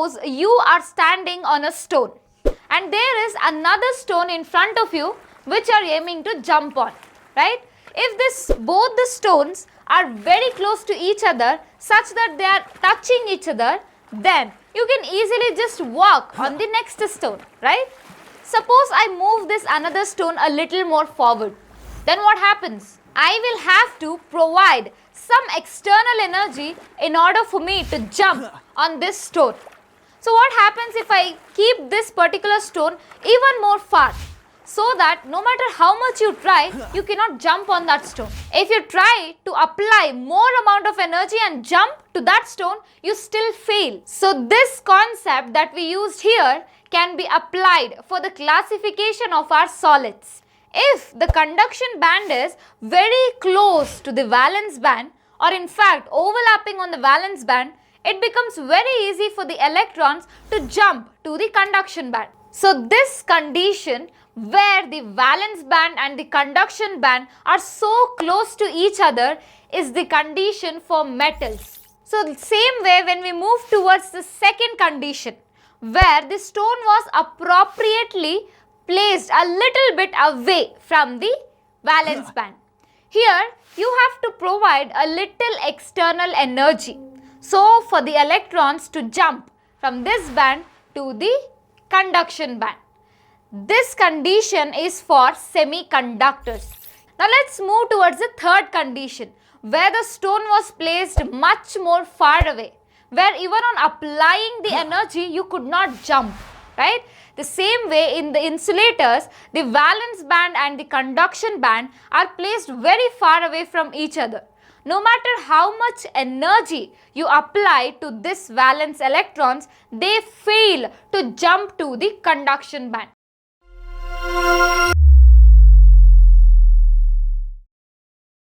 suppose you are standing on a stone and there is another stone in front of you which you are aiming to jump on, right? If both the stones are very close to each other such that they are touching each other, then you can easily just walk on the next stone, right? Suppose I move this another stone a little more forward, then what happens? I will have to provide some external energy in order for me to jump on this stone. So what happens if I keep this particular stone even more far, so that no matter how much you try, you cannot jump on that stone. If you try to apply more amount of energy and jump to that stone, you still fail. So this concept that we used here can be applied for the classification of our solids. If the conduction band is very close to the valence band, or in fact overlapping on the valence band, it becomes very easy for the electrons to jump to the conduction band. So this condition where the valence band and the conduction band are so close to each other is the condition for metals. So the same way, when we move towards the second condition where the stone was appropriately placed a little bit away from the valence band, here you have to provide a little external energy. So for the electrons to jump from this band to the conduction band. This condition is for semiconductors. Now let's move towards the third condition where the stone was placed much more far away, where even on applying the energy you could not jump, right? The same way in the insulators, the valence band and the conduction band are placed very far away from each other. No matter how much energy you apply to this valence electrons, they fail to jump to the conduction band.